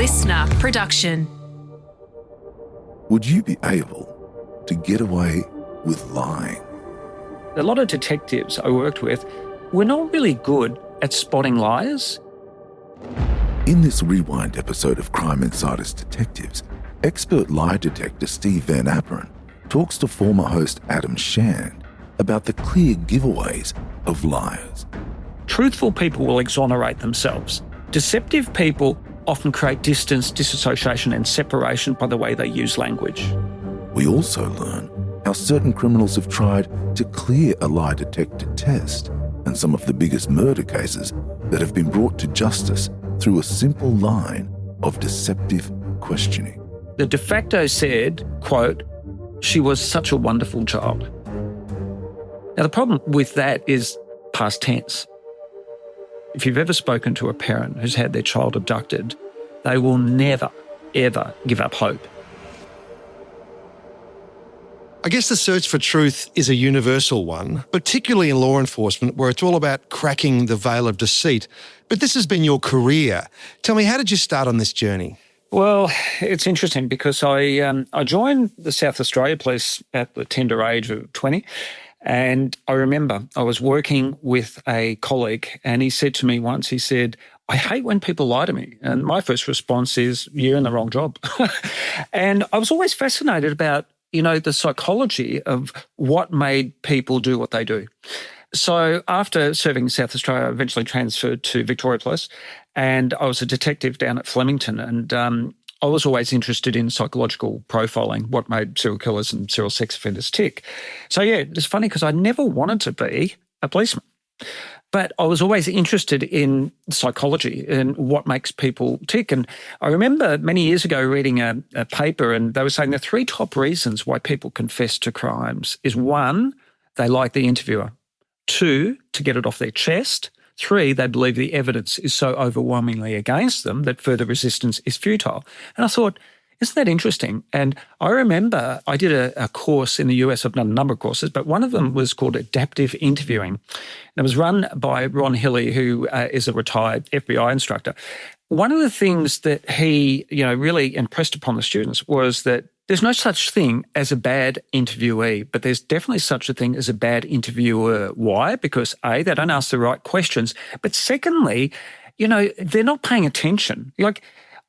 listener production. Would you be able to get away with lying? A lot of detectives I worked with were not really good at spotting liars. In this rewind episode of Crime Insider's Detectives, expert lie detector Steve Van Aperen talks to former host Adam Shand about the clear giveaways of liars. Truthful people will exonerate themselves. Deceptive people often create distance, disassociation and separation by the way they use language. We also learn how certain criminals have tried to clear a lie detector test and some of the biggest murder cases that have been brought to justice through a simple line of deceptive questioning. The de facto said, quote, "She was such a wonderful child." Now, the problem with that is past tense. If you've ever spoken to a parent who's had their child abducted, they will never, ever give up hope. I guess the search for truth is a universal one, particularly in law enforcement, where it's all about cracking the veil of deceit. But this has been your career. Tell me, how did you start on this journey? Well, it's interesting because I joined the South Australia Police at the tender age of 20. And I remember I was working with a colleague and he said to me once, he said, "I hate when people lie to me." And my first response is, "You're in the wrong job." And I was always fascinated about, the psychology of what made people do what they do. So after serving in South Australia, I eventually transferred to Victoria Police and I was a detective down at Flemington and I was always interested in psychological profiling, what made serial killers and serial sex offenders tick. So yeah, it's funny because I never wanted to be a policeman, but I was always interested in psychology and what makes people tick. And I remember many years ago reading a paper and they were saying the three top reasons why people confess to crimes is 1, they like the interviewer. 2, to get it off their chest. 3, they believe the evidence is so overwhelmingly against them that further resistance is futile. And I thought, isn't that interesting? And I remember I did a course in the US. I've done a number of courses, but one of them was called adaptive interviewing. And it was run by Ron Hilly, who is a retired FBI instructor. One of the things that he, really impressed upon the students was that there's no such thing as a bad interviewee, but there's definitely such a thing as a bad interviewer. Why? Because A, they don't ask the right questions, but secondly, they're not paying attention. Like,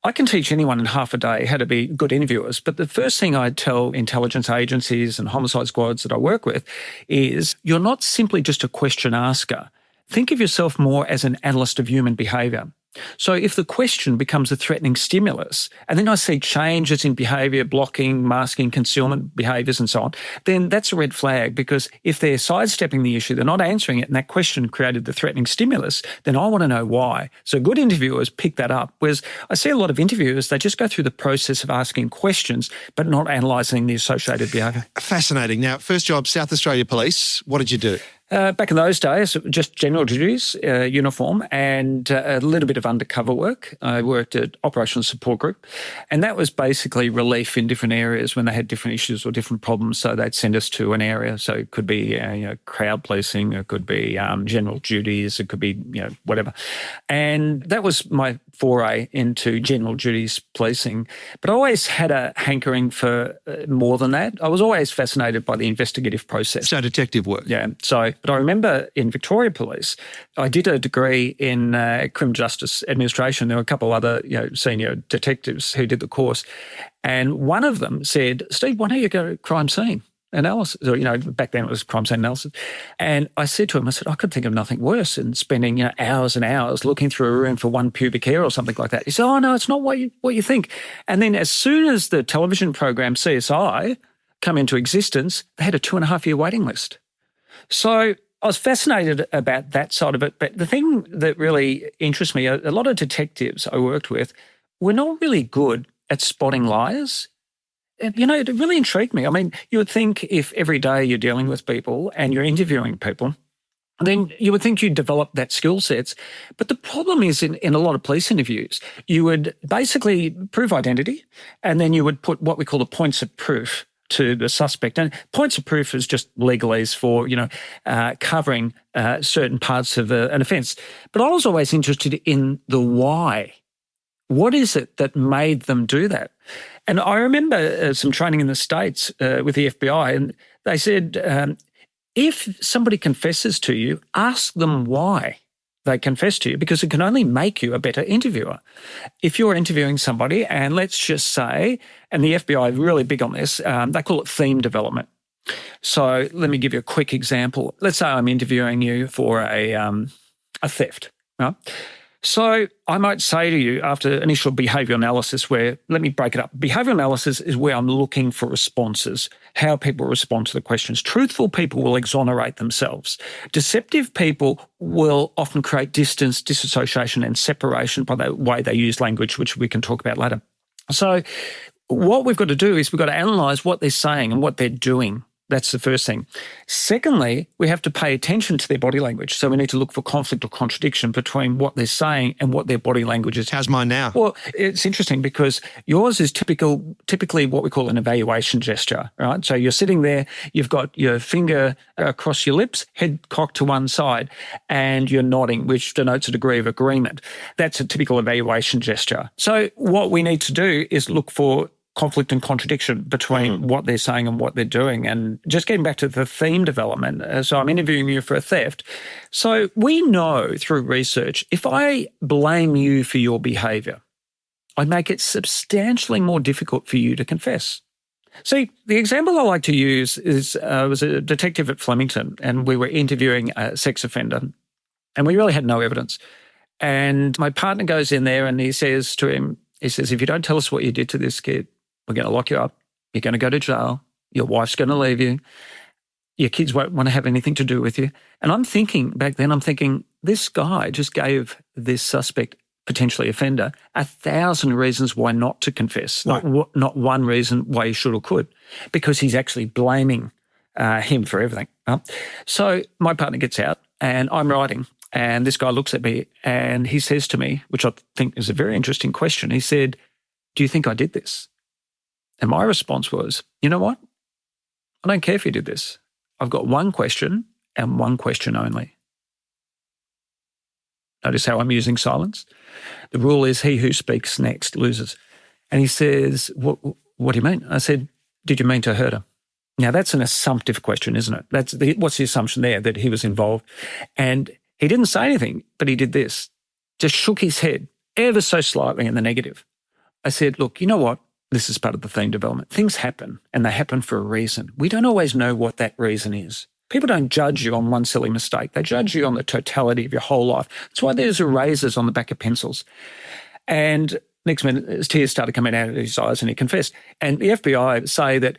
I can teach anyone in half a day how to be good interviewers, but the first thing I tell intelligence agencies and homicide squads that I work with is you're not simply just a question asker. Think of yourself more as an analyst of human behaviour. So if the question becomes a threatening stimulus, and then I see changes in behaviour, blocking, masking, concealment behaviours and so on, then that's a red flag because if they're sidestepping the issue, they're not answering it, and that question created the threatening stimulus, then I want to know why. So good interviewers pick that up, whereas I see a lot of interviewers, they just go through the process of asking questions but not analysing the associated behaviour. Fascinating. Now, first job, South Australia Police. What did you do? Back in those days, just general duties, uniform, and a little bit of undercover work. I worked at Operational Support Group, and that was basically relief in different areas when they had different issues or different problems. So they'd send us to an area. So it could be crowd policing, it could be general duties, it could be whatever. And that was my foray into general duties policing. But I always had a hankering for more than that. I was always fascinated by the investigative process. So detective work. Yeah. But I remember in Victoria Police, I did a degree in criminal justice administration. There were a couple of other senior detectives who did the course. And one of them said, "Steve, why don't you go to crime scene analysis?" Or, back then it was crime scene analysis. And I said to him, I could think of nothing worse than spending hours and hours looking through a room for one pubic hair or something like that. He said, "Oh, no, it's not what you think." And then as soon as the television program CSI come into existence, they had a 2.5-year waiting list. So I was fascinated about that side of it. But the thing that really interests me, a lot of detectives I worked with were not really good at spotting liars. And, it really intrigued me. I mean, you would think if every day you're dealing with people and you're interviewing people, then you would think you'd develop that skill sets. But the problem is in a lot of police interviews, you would basically prove identity and then you would put what we call the points of proof to the suspect. And points of proof is just legalese for, covering certain parts of an offence. But I was always interested in the why. What is it that made them do that? And I remember some training in the States with the FBI, and they said, if somebody confesses to you, ask them why they confess to you, because it can only make you a better interviewer. If you're interviewing somebody, and let's just say, and the FBI are really big on this, they call it theme development. So let me give you a quick example. Let's say I'm interviewing you for a theft, right? So I might say to you after initial behaviour analysis let me break it up. Behavioural analysis is where I'm looking for responses, how people respond to the questions. Truthful people will exonerate themselves. Deceptive people will often create distance, disassociation and separation by the way they use language, which we can talk about later. So what we've got to do is we've got to analyse what they're saying and what they're doing. That's the first thing. Secondly, we have to pay attention to their body language. So we need to look for conflict or contradiction between what they're saying and what their body language is. How's mine now? Well, it's interesting because yours is typically what we call an evaluation gesture, right? So you're sitting there, you've got your finger across your lips, head cocked to one side, and you're nodding, which denotes a degree of agreement. That's a typical evaluation gesture. So what we need to do is look for conflict and contradiction between what they're saying and what they're doing. And just getting back to the theme development, so I'm interviewing you for a theft. So we know through research, if I blame you for your behaviour, I make it substantially more difficult for you to confess. See, the example I like to use is I was a detective at Flemington and we were interviewing a sex offender and we really had no evidence. And my partner goes in there and he says to him, if you don't tell us what you did to this kid, we're going to lock you up. You're going to go to jail. Your wife's going to leave you. Your kids won't want to have anything to do with you. And I'm thinking, this guy just gave this suspect, potentially offender, 1,000 reasons why not to confess, not one reason why he should or could, because he's actually blaming him for everything. So my partner gets out and I'm writing. And this guy looks at me and he says to me, which I think is a very interesting question, he said, "Do you think I did this?" And my response was, "You know what? I don't care if you did this. I've got one question and one question only." Notice how I'm using silence? The rule is he who speaks next loses. And he says, what do you mean? I said, "Did you mean to hurt her?" Now, that's an assumptive question, isn't it? What's the assumption there? That he was involved. And he didn't say anything, but he did this. Just shook his head ever so slightly in the negative. I said, "Look, you know what? This is part of the theme development. Things happen, and they happen for a reason. We don't always know what that reason is. People don't judge you on one silly mistake. They judge you on the totality of your whole life. That's why there's erasers on the back of pencils." And next minute, his tears started coming out of his eyes and he confessed. And the FBI say that,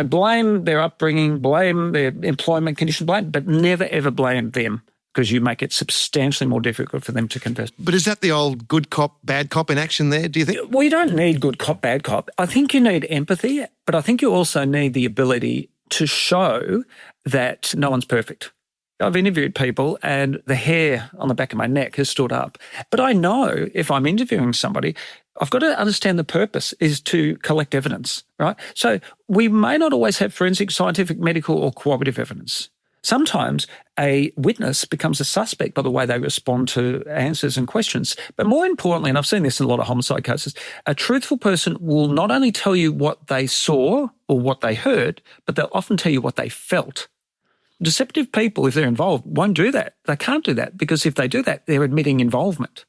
blame their upbringing, blame their employment conditions, but never ever blame them, because you make it substantially more difficult for them to confess. But is that the old good cop, bad cop in action there, do you think? Well, you don't need good cop, bad cop. I think you need empathy, but I think you also need the ability to show that no one's perfect. I've interviewed people and the hair on the back of my neck has stood up. But I know if I'm interviewing somebody, I've got to understand the purpose is to collect evidence, right? So we may not always have forensic, scientific, medical or corroborative evidence. Sometimes a witness becomes a suspect by the way they respond to answers and questions. But more importantly, and I've seen this in a lot of homicide cases, a truthful person will not only tell you what they saw or what they heard, but they'll often tell you what they felt. Deceptive people, if they're involved, won't do that. They can't do that because if they do that, they're admitting involvement.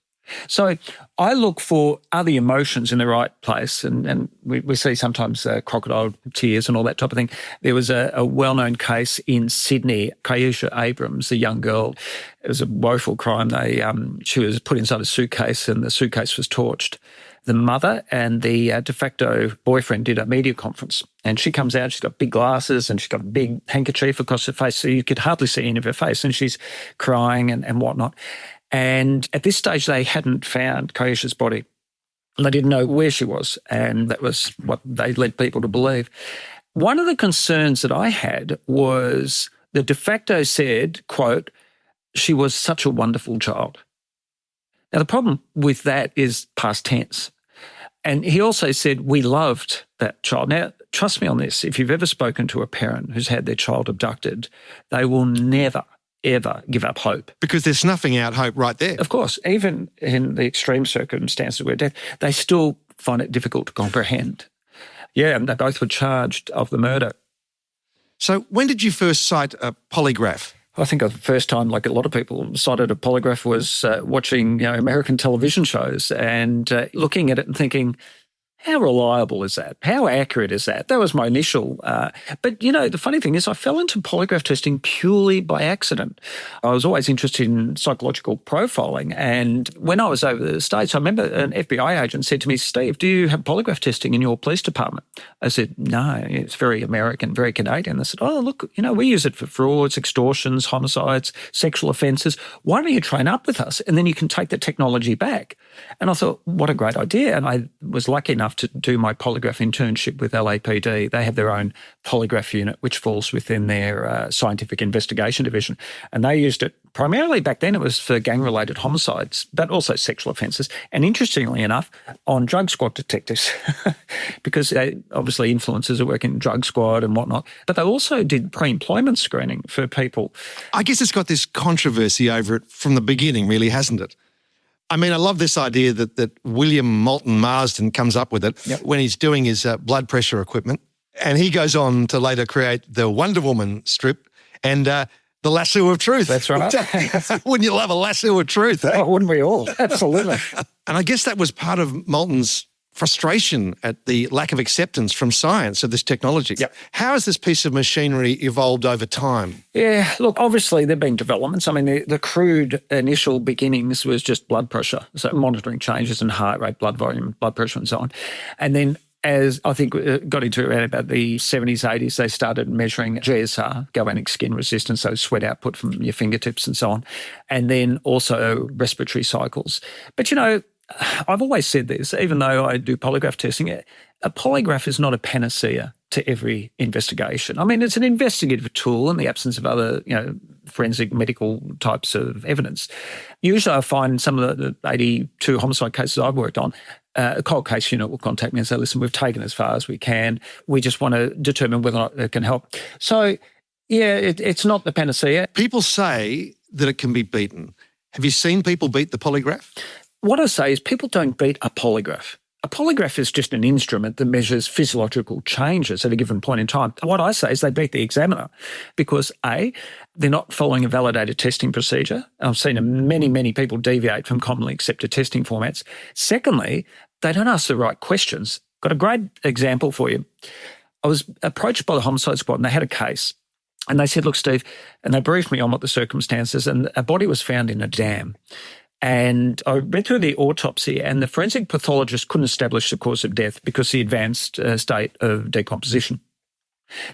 So I look for are the emotions in the right place, and we see sometimes crocodile tears and all that type of thing. There was a well-known case in Sydney, Kaisha Abrams, a young girl. It was a woeful crime. She was put inside a suitcase and the suitcase was torched. The mother and the de facto boyfriend did a media conference and she comes out, she's got big glasses and she's got a big handkerchief across her face so you could hardly see any of her face and she's crying and whatnot. And at this stage, they hadn't found Kaisha's body. They didn't know where she was, and that was what they led people to believe. One of the concerns that I had was the de facto said, quote, "She was such a wonderful child." Now, the problem with that is past tense. And he also said, "We loved that child." Now, trust me on this, if you've ever spoken to a parent who's had their child abducted, they will never ever give up hope. Because they're snuffing out hope right there. Of course, even in the extreme circumstances where death, they still find it difficult to comprehend. Yeah, and they both were charged of the murder. So when did you first cite a polygraph? I think the first time, like a lot of people, cited a polygraph was watching American television shows and looking at it and thinking, how reliable is that? How accurate is that? That was my initial. But, the funny thing is I fell into polygraph testing purely by accident. I was always interested in psychological profiling. And when I was over the States, I remember an FBI agent said to me, Steve, do you have polygraph testing in your police department? I said, no, it's very American, very Canadian. I said, oh, look, we use it for frauds, extortions, homicides, sexual offences. Why don't you train up with us? And then you can take the technology back. And I thought, what a great idea. And I was lucky enough to do my polygraph internship with LAPD. They have their own polygraph unit, which falls within their scientific investigation division. And they used it primarily back then, it was for gang-related homicides, but also sexual offences. And interestingly enough, on drug squad detectives, because obviously influencers are working in drug squad and whatnot. But they also did pre-employment screening for people. I guess it's got this controversy over it from the beginning, really, hasn't it? I mean, I love this idea that William Moulton Marsden comes up with it when he's doing his blood pressure equipment. And he goes on to later create the Wonder Woman strip and the lasso of truth. That's right. Wouldn't you love a lasso of truth? Eh? Oh, wouldn't we all? Absolutely. And I guess that was part of Moulton's frustration at the lack of acceptance from science of this technology. Yep. How has this piece of machinery evolved over time? Yeah, look, obviously there have been developments. I mean, the crude initial beginnings was just blood pressure, so monitoring changes in heart rate, blood volume, blood pressure and so on. And then as I think it got into around about the 70s, 80s, they started measuring GSR, galvanic skin resistance, so sweat output from your fingertips and so on, and then also respiratory cycles. But, I've always said this, even though I do polygraph testing, a polygraph is not a panacea to every investigation. I mean, it's an investigative tool in the absence of other, forensic medical types of evidence. Usually I find some of the 82 homicide cases I've worked on, a cold case unit will contact me and say, listen, we've taken as far as we can. We just want to determine whether or not it can help. So, yeah, it's not the panacea. People say that it can be beaten. Have you seen people beat the polygraph? What I say is people don't beat a polygraph. A polygraph is just an instrument that measures physiological changes at a given point in time. What I say is they beat the examiner because, A, they're not following a validated testing procedure. I've seen many, many people deviate from commonly accepted testing formats. Secondly, they don't ask the right questions. Got a great example for you. I was approached by the homicide squad and they had a case. And they said, look, Steve, and they briefed me on what the circumstances, and a body was found in a dam. And I read through the autopsy and the forensic pathologist couldn't establish the cause of death because of the advanced state of decomposition.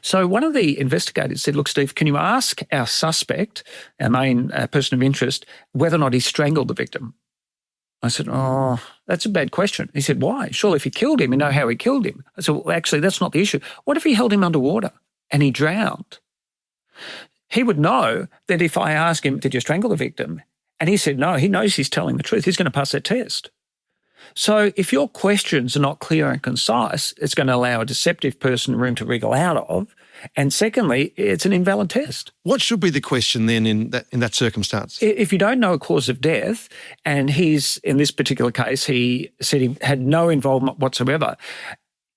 So one of the investigators said, look, Steve, can you ask our suspect, our main person of interest, whether or not he strangled the victim? I said, oh, that's a bad question. He said, why? Surely if he killed him, you know how he killed him. I said, well, actually, that's not the issue. What if he held him underwater and he drowned? He would know that if I ask him, did you strangle the victim? And he said, no, he knows he's telling the truth. He's going to pass that test. So if your questions are not clear and concise, it's going to allow a deceptive person room to wriggle out of. And secondly, it's an invalid test. What should be the question then in that circumstance? If you don't know a cause of death, and in this particular case, he said he had no involvement whatsoever,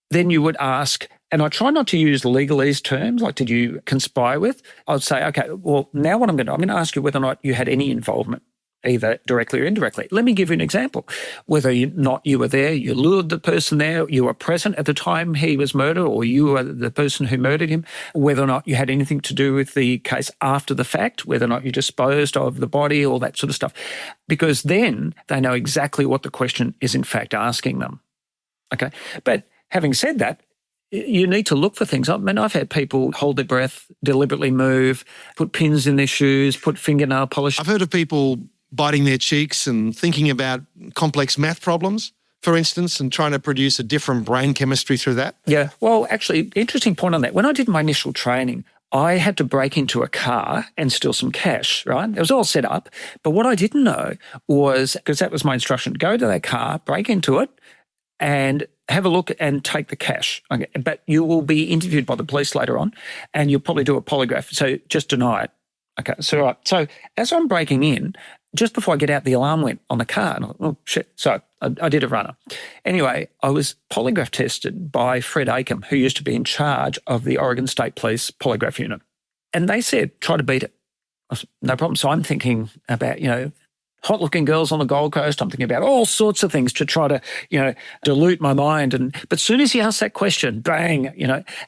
then you would ask, and I try not to use legalese terms, like did you conspire with? I'd say, okay, well, now what I'm going to ask you whether or not you had any involvement, either directly or indirectly. Let me give you an example. Whether or not you were there, you lured the person there, you were present at the time he was murdered, or you were the person who murdered him, whether or not you had anything to do with the case after the fact, whether or not you disposed of the body, all that sort of stuff. Because then they know exactly what the question is in fact asking them. Okay? But having said that, you need to look for things. I mean, I've had people hold their breath, deliberately move, put pins in their shoes, put fingernail polish. I've heard of people biting their cheeks and thinking about complex math problems, for instance, and trying to produce a different brain chemistry through that. Yeah. Well, actually, interesting point on that. When I did my initial training, I had to break into a car and steal some cash, right? It was all set up. But what I didn't know was, because that was my instruction, go to that car, break into it, and have a look and take the cash. Okay. But you will be interviewed by the police later on and you'll probably do a polygraph. So just deny it. Okay, so right. So as I'm breaking in, just before I get out, the alarm went on the car. And I thought, oh, shit. So I did a runner. Anyway, I was polygraph tested by Fred Acomb, who used to be in charge of the Oregon State Police polygraph unit. And they said, try to beat it. I said, no problem. So I'm thinking about, hot-looking girls on the Gold Coast. I'm thinking about all sorts of things to try to, dilute my mind. But as soon as he asked that question, bang,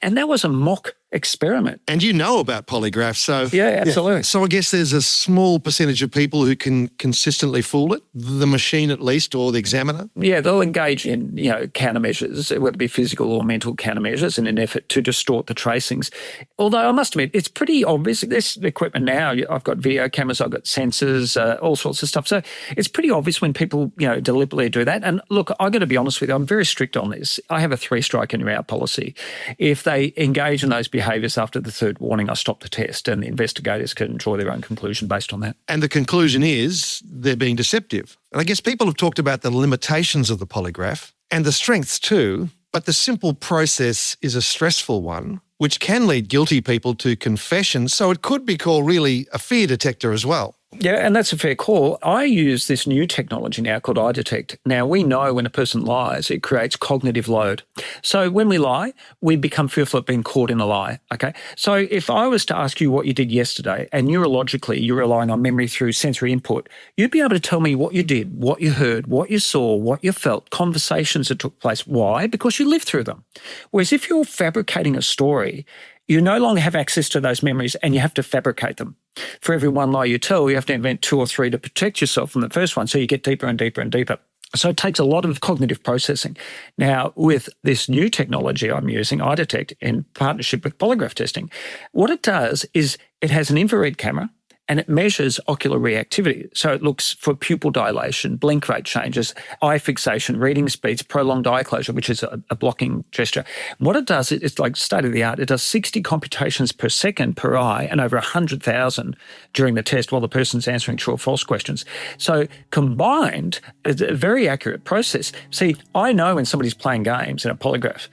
and that was a mock experiment. And you know about polygraphs, so... Yeah, absolutely. So I guess there's a small percentage of people who can consistently fool it, the machine at least, or the examiner? Yeah, they'll engage in, countermeasures, whether it be physical or mental countermeasures in an effort to distort the tracings. Although I must admit, it's pretty obvious. This equipment now, I've got video cameras, I've got sensors, all sorts of stuff. So it's pretty obvious when people, deliberately do that. And look, I've got to be honest with you, I'm very strict on this. I have a 3-strike and you're out policy. If they engage in those behaviours after the third warning, I stop the test and the investigators can draw their own conclusion based on that. And the conclusion is they're being deceptive. And I guess people have talked about the limitations of the polygraph and the strengths too, but the simple process is a stressful one, which can lead guilty people to confession. So it could be called really a fear detector as well. Yeah, and that's a fair call. I use this new technology now called detect. Now, we know when a person lies, it creates cognitive load. So when we lie, we become fearful of being caught in a lie, okay? So if I was to ask you what you did yesterday and neurologically you're relying on memory through sensory input, you'd be able to tell me what you did, what you heard, what you saw, what you felt, conversations that took place. Why? Because you lived through them. Whereas if you're fabricating a story, you no longer have access to those memories and you have to fabricate them. For every one lie you tell, you have to invent 2 or 3 to protect yourself from the first one. So you get deeper and deeper and deeper. So it takes a lot of cognitive processing. Now, with this new technology I'm using, detect in partnership with polygraph testing, what it does is it has an infrared camera and it measures ocular reactivity. So it looks for pupil dilation, blink rate changes, eye fixation, reading speeds, prolonged eye closure, which is a blocking gesture. What it does, it's like state of the art. It does 60 computations per second per eye and over 100,000 during the test while the person's answering true or false questions. So combined, it's a very accurate process. See, I know when somebody's playing games in a polygraph.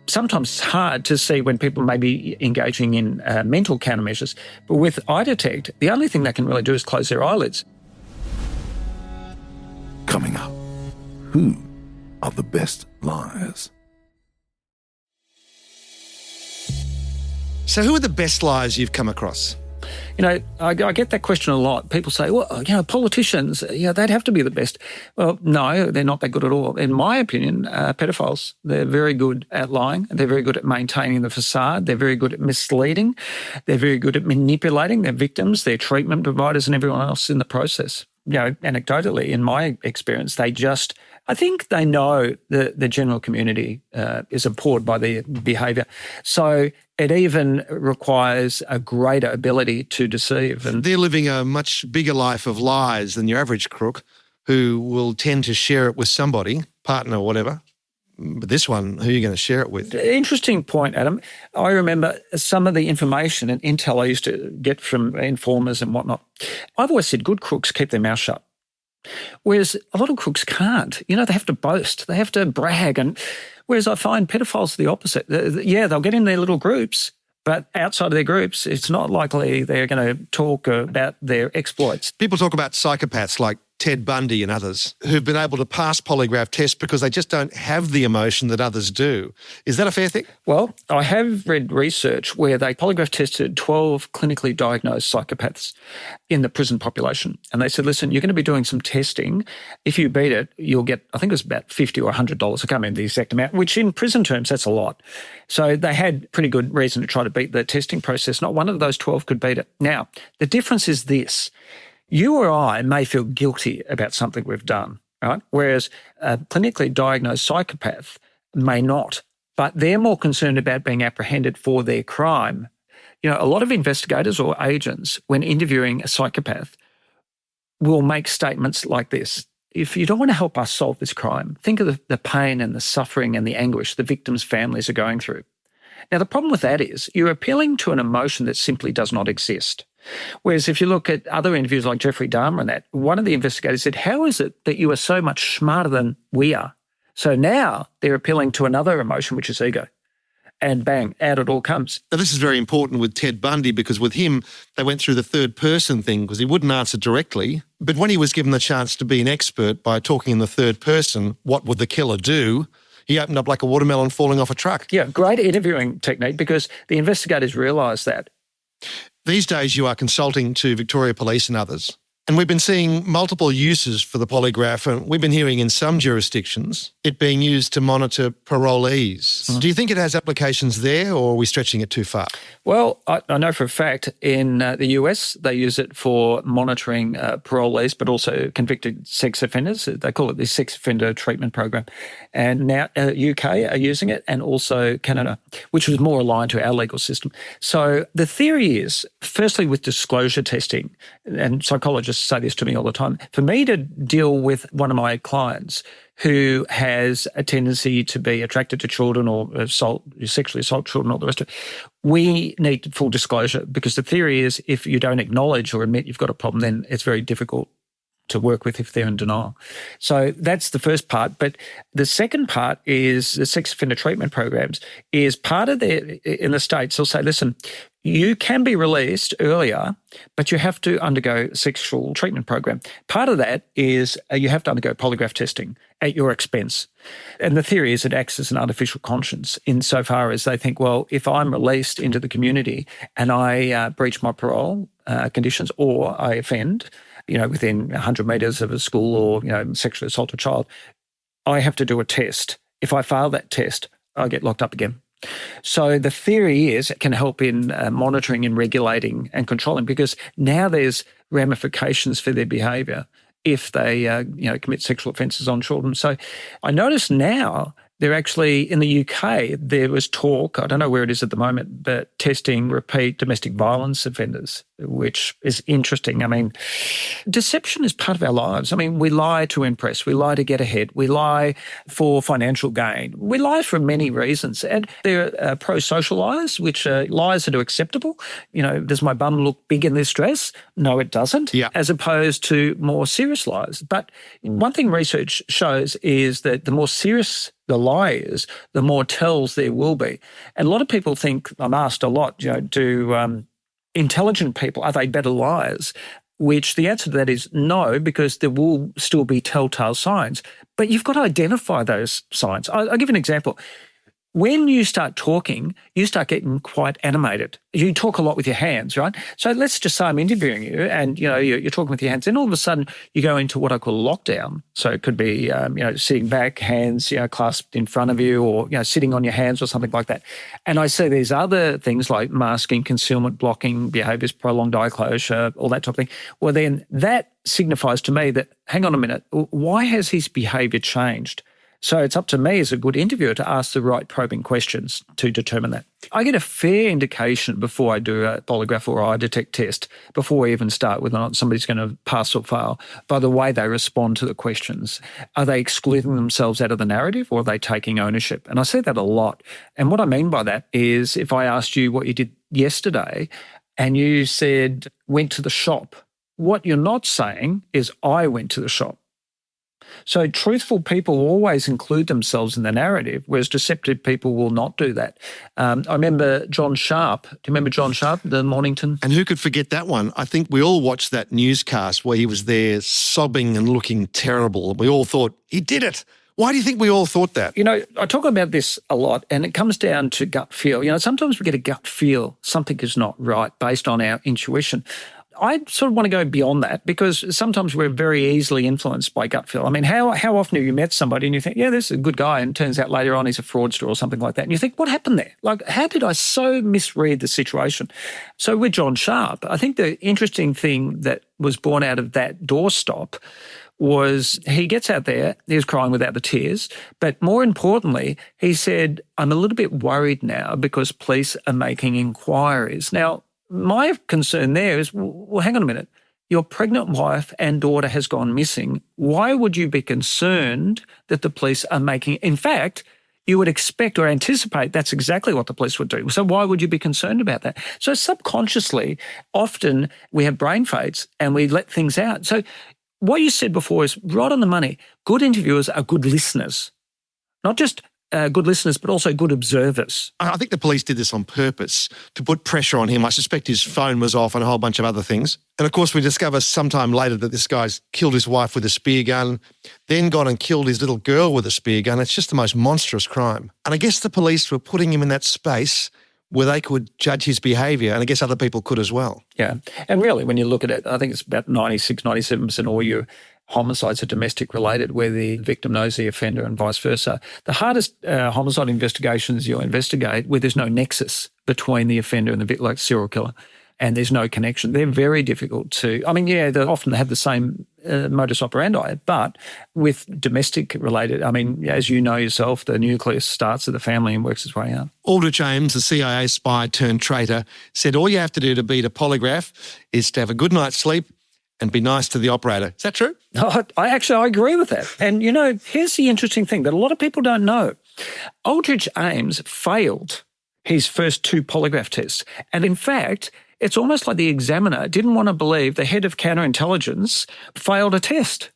Sometimes it's hard to see when people may be engaging in mental countermeasures. But with detect, the only thing they can really do is close their eyelids. Coming up, who are the best liars? So who are the best liars you've come across? I get that question a lot. People say, well, politicians, they'd have to be the best. Well, no, they're not that good at all. In my opinion, pedophiles, they're very good at lying. They're very good at maintaining the facade. They're very good at misleading. They're very good at manipulating their victims, their treatment providers and everyone else in the process. Anecdotally, in my experience, I think they know the general community is appalled by their behaviour. So it even requires a greater ability to deceive. And they're living a much bigger life of lies than your average crook, who will tend to share it with somebody, partner or whatever. But this one, who are you going to share it with? Interesting point, Adam. I remember some of the information and intel I used to get from informers and whatnot. I've always said good crooks keep their mouth shut. Whereas a lot of crooks can't. They have to boast. They have to brag. And whereas I find pedophiles are the opposite. Yeah, they'll get in their little groups, but outside of their groups, it's not likely they're going to talk about their exploits. People talk about psychopaths like Ted Bundy and others who've been able to pass polygraph tests because they just don't have the emotion that others do. Is that a fair thing? Well, I have read research where they polygraph tested 12 clinically diagnosed psychopaths in the prison population. And they said, listen, you're going to be doing some testing. If you beat it, you'll get, I think it was about $50 or $100. I can't remember the exact amount, which in prison terms, that's a lot. So they had pretty good reason to try to beat the testing process. Not one of those 12 could beat it. Now, the difference is this. You or I may feel guilty about something we've done, right? Whereas a clinically diagnosed psychopath may not, but they're more concerned about being apprehended for their crime. A lot of investigators or agents, when interviewing a psychopath, will make statements like this. If you don't want to help us solve this crime, think of the pain and the suffering and the anguish the victims' families are going through. Now, the problem with that is you're appealing to an emotion that simply does not exist. Whereas if you look at other interviews like Jeffrey Dahmer and that, one of the investigators said, how is it that you are so much smarter than we are? So now they're appealing to another emotion, which is ego. and bang, out it all comes. Now, this is very important with Ted Bundy because with him, they went through the third person thing because he wouldn't answer directly. But when he was given the chance to be an expert by talking in the third person, what would the killer do? He opened up like a watermelon falling off a truck. Yeah, great interviewing technique because the investigators realised that. These days you are consulting to Victoria Police and others. And we've been seeing multiple uses for the polygraph, and we've been hearing in some jurisdictions it being used to monitor parolees. Do you think it has applications there, or are we stretching it too far? Well, I know for a fact in the US they use it for monitoring parolees, but also convicted sex offenders. They call it the Sex Offender Treatment Program. And now UK are using it, and also Canada, which was more aligned to our legal system. So the theory is, firstly, with disclosure testing, and psychologists say this to me all the time, for me to deal with one of my clients who has a tendency to be attracted to children or sexually assault children, all the rest of it, we need full disclosure, because the theory is if you don't acknowledge or admit you've got a problem, then it's very difficult to work with if they're in denial. So that's the first part. But the second part is the sex offender treatment programs is part of in the States, they'll say, listen, you can be released earlier, but you have to undergo a sexual treatment program. Part of that is you have to undergo polygraph testing at your expense. And the theory is it acts as an artificial conscience insofar as they think, well, if I'm released into the community and I breach my parole conditions or I offend, within 100 metres of a school or, sexually assault a child, I have to do a test. If I fail that test, I get locked up again. So the theory is it can help in monitoring and regulating and controlling, because now there's ramifications for their behaviour if they, commit sexual offences on children. So I notice now they're actually, in the UK, there was talk, I don't know where it is at the moment, but testing repeat domestic violence offenders, which is interesting. I mean, deception is part of our lives. I mean, we lie to impress. We lie to get ahead. We lie for financial gain. We lie for many reasons. And there are pro-social lies, which are lies that are acceptable. Does my bum look big in this dress? No, it doesn't. Yeah. As opposed to more serious lies. But one thing research shows is that the more serious the lie is, the more tells there will be. And a lot of people think, I'm asked a lot, do intelligent people, are they better liars? Which the answer to that is no, because there will still be telltale signs. But you've got to identify those signs. I'll give you an example. When you start talking, you start getting quite animated. You talk a lot with your hands, right? So let's just say I'm interviewing you and, you're talking with your hands. Then all of a sudden you go into what I call lockdown. So it could be, sitting back, hands, clasped in front of you, or, sitting on your hands or something like that. And I see these other things like masking, concealment, blocking behaviours, prolonged eye closure, all that type of thing. Well, then that signifies to me that, hang on a minute, why has his behaviour changed? So it's up to me as a good interviewer to ask the right probing questions to determine that. I get a fair indication before I do a polygraph or eye detect test, before we even start whether or not somebody's going to pass or fail, by the way they respond to the questions. Are they excluding themselves out of the narrative, or are they taking ownership? And I see that a lot. And what I mean by that is if I asked you what you did yesterday and you said, went to the shop, what you're not saying is I went to the shop. So truthful people always include themselves in the narrative, whereas deceptive people will not do that. I remember John Sharp. Do you remember John Sharp, the Mornington? And who could forget that one? I think we all watched that newscast where he was there sobbing and looking terrible. We all thought, he did it. Why do you think we all thought that? I talk about this a lot, and it comes down to gut feel. Sometimes we get a gut feel something is not right based on our intuition. I sort of want to go beyond that, because sometimes we're very easily influenced by gut feel. I mean, how often have you met somebody and you think, yeah, this is a good guy, and it turns out later on he's a fraudster or something like that, and you think, what happened there? Like, how did I so misread the situation? So with John Sharp, I think the interesting thing that was born out of that doorstop was he gets out there, he was crying without the tears, but more importantly, he said, I'm a little bit worried now because police are making inquiries. Now, my concern there is, well, hang on a minute. Your pregnant wife and daughter has gone missing. Why would you be concerned that the police are making... In fact, you would expect or anticipate that's exactly what the police would do. So why would you be concerned about that? So subconsciously, often we have brain fakes and we let things out. So what you said before is right on the money. Good interviewers are good listeners, not just good listeners, but also good observers. I think the police did this on purpose to put pressure on him. I suspect his phone was off and a whole bunch of other things. And of course, we discover sometime later that this guy's killed his wife with a spear gun, then gone and killed his little girl with a spear gun. It's just the most monstrous crime. And I guess the police were putting him in that space where they could judge his behaviour, and I guess other people could as well. Yeah. And really, when you look at it, I think it's about 96, 97% of all your homicides are domestic related, where the victim knows the offender and vice versa. The hardest homicide investigations you'll investigate where there's no nexus between the offender and the victim, like serial killer, and there's no connection. They're very difficult to, they often have the same modus operandi, but with domestic related, as you know yourself, the nucleus starts at the family and works its way out. Aldrich Ames, the CIA spy turned traitor, said all you have to do to beat a polygraph is to have a good night's sleep and be nice to the operator. Is that true? I agree with that. And, here's the interesting thing that a lot of people don't know. Aldrich Ames failed his first 2 polygraph tests. And in fact, it's almost like the examiner didn't want to believe the head of counterintelligence failed a test.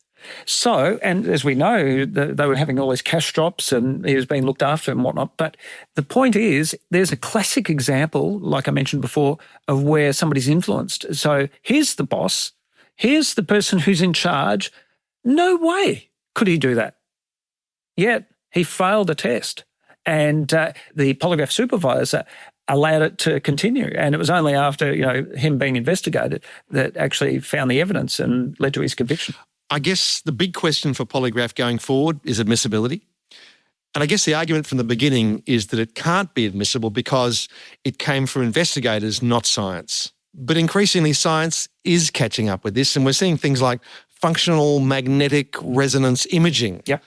So, and as we know, they were having all these cash drops and he was being looked after and whatnot. But the point is, there's a classic example, like I mentioned before, of where somebody's influenced. So here's the boss. Here's the person who's in charge. No way could he do that. Yet he failed a test. And the polygraph supervisor allowed it to continue. And it was only after, him being investigated that actually found the evidence and led to his conviction. I guess the big question for polygraph going forward is admissibility. And I guess the argument from the beginning is that it can't be admissible because it came from investigators, not science. But increasingly, science is catching up with this, and we're seeing things like functional magnetic resonance imaging. Yep.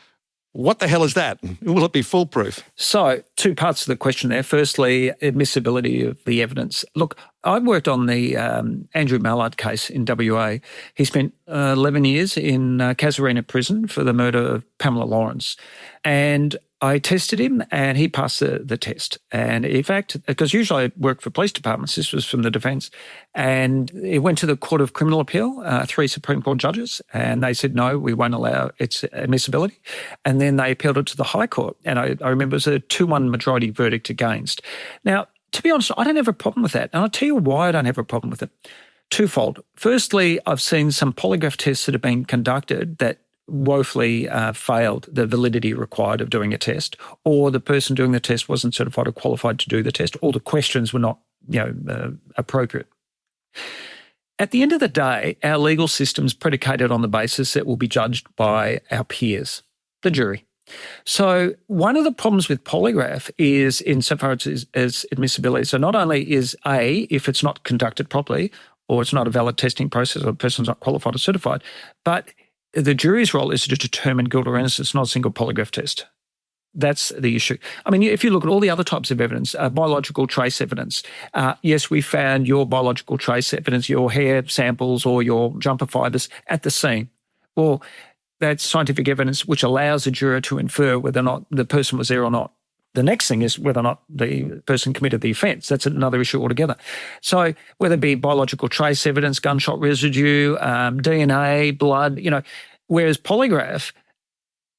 What the hell is that? Will it be foolproof? So 2 parts of the question there. Firstly, admissibility of the evidence. Look, I worked on the Andrew Mallard case in WA. He spent 11 years in Casuarina prison for the murder of Pamela Lawrence. And I tested him and he passed the test. And in fact, because usually I work for police departments, this was from the defence, and it went to the Court of Criminal Appeal, 3 Supreme Court judges, and they said, no, we won't allow its admissibility. And then they appealed it to the High Court. And I remember it was a 2-1 majority verdict against. Now, to be honest, I don't have a problem with that. And I'll tell you why I don't have a problem with it. Twofold. Firstly, I've seen some polygraph tests that have been conducted that woefully failed the validity required of doing a test, or the person doing the test wasn't certified or qualified to do the test, or the questions were not appropriate. At the end of the day, our legal system's predicated on the basis that we'll be judged by our peers, the jury. So one of the problems with polygraph is insofar as admissibility. So not only is if it's not conducted properly, or it's not a valid testing process, or the person's not qualified or certified, but the jury's role is to determine guilt or innocence, not a single polygraph test. That's the issue. If you look at all the other types of evidence, biological trace evidence, yes, we found your biological trace evidence, your hair samples or your jumper fibres at the scene. Well, that's scientific evidence which allows a juror to infer whether or not the person was there or not. The next thing is whether or not the person committed the offence. That's another issue altogether. So whether it be biological trace evidence, gunshot residue, DNA, blood, whereas polygraph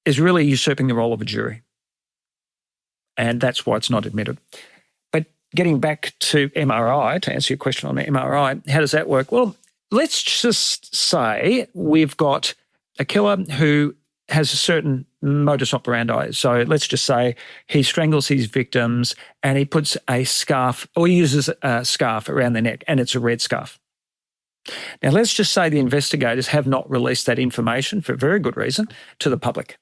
is really usurping the role of a jury. And that's why it's not admitted. But getting back to MRI, to answer your question on the MRI, how does that work? Well, let's just say we've got a killer who has a certain modus operandi. So let's just say he strangles his victims and he puts a scarf, or he uses a scarf around their neck, and it's a red scarf. Now, let's just say the investigators have not released that information for a very good reason to the public,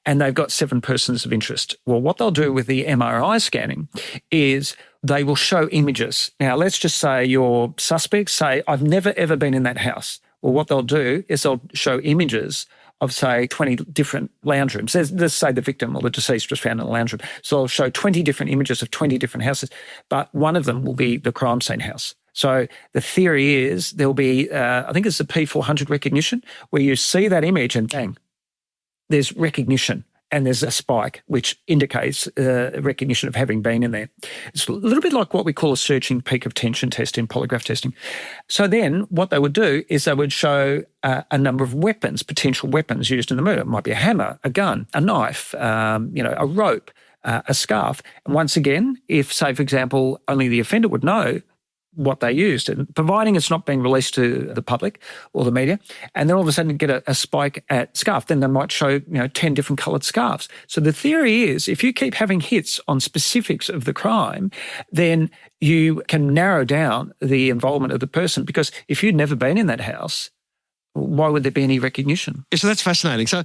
and they've got 7 persons of interest. Well, what they'll do with the MRI scanning is they will show images. Now, let's just say your suspects say, I've never, ever been in that house. Well, what they'll do is they'll show images of, say, 20 different lounge rooms. Let's say the victim or the deceased was found in a lounge room. So they'll show 20 different images of 20 different houses, but one of them will be the crime scene house. So the theory is there'll be, I think it's the P400 recognition, where you see that image and bang, there's recognition and there's a spike which indicates recognition of having been in there. It's a little bit like what we call a searching peak of tension test in polygraph testing. So then what they would do is they would show a number of weapons, potential weapons used in the murder. It might be a hammer, a gun, a knife, a rope, a scarf. And once again, if, say, for example, only the offender would know what they used, and providing it's not being released to the public or the media, and then all of a sudden get a spike at scarf, then they might show 10 different coloured scarves. So the theory is if you keep having hits on specifics of the crime, then you can narrow down the involvement of the person, because if you'd never been in that house, why would there be any recognition? Yeah, so that's fascinating. So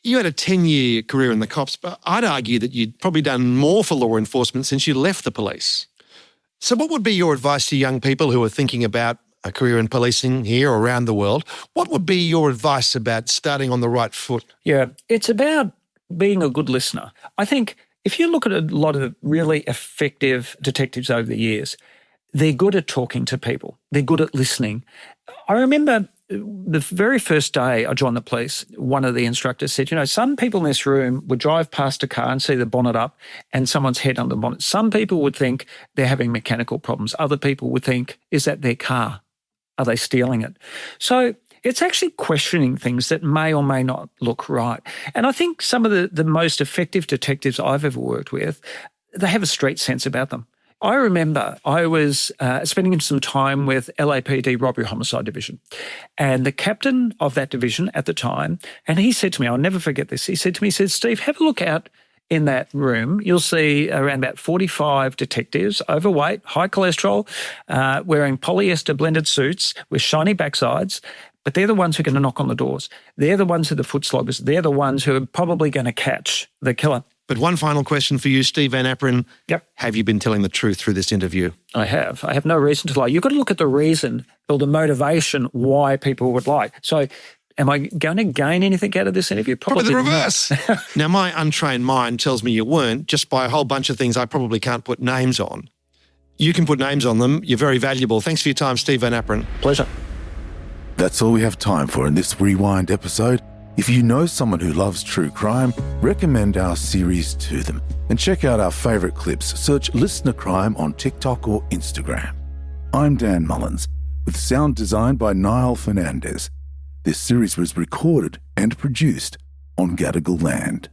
you had a 10-year career in the cops, but I'd argue that you'd probably done more for law enforcement since you left the police. So what would be your advice to young people who are thinking about a career in policing here or around the world? What would be your advice about starting on the right foot? Yeah, it's about being a good listener. I think if you look at a lot of really effective detectives over the years, they're good at talking to people. They're good at listening. I remember the very first day I joined the police, one of the instructors said, some people in this room would drive past a car and see the bonnet up and someone's head under the bonnet. Some people would think they're having mechanical problems. Other people would think, is that their car? Are they stealing it? So it's actually questioning things that may or may not look right. And I think some of the most effective detectives I've ever worked with, they have a street sense about them. I remember I was spending some time with LAPD Robbery Homicide Division, and the captain of that division at the time, and he said to me, I'll never forget this, he said, Steve, have a look out in that room. You'll see around about 45 detectives, overweight, high cholesterol, wearing polyester blended suits with shiny backsides, but they're the ones who are going to knock on the doors. They're the ones who are the foot sloggers. They're the ones who are probably going to catch the killer. But one final question for you, Steve Van Aperen. Yep. Have you been telling the truth through this interview? I have. I have no reason to lie. You've got to look at the reason or the motivation why people would lie. So am I going to gain anything out of this interview? Probably the reverse. Now, my untrained mind tells me you weren't, just by a whole bunch of things I probably can't put names on. You can put names on them. You're very valuable. Thanks for your time, Steve Van Aperen. Pleasure. That's all we have time for in this Rewind episode. If you know someone who loves true crime, recommend our series to them. And check out our favourite clips. Search Listener Crime on TikTok or Instagram. I'm Dan Mullins, with sound design by Niall Fernandez. This series was recorded and produced on Gadigal land.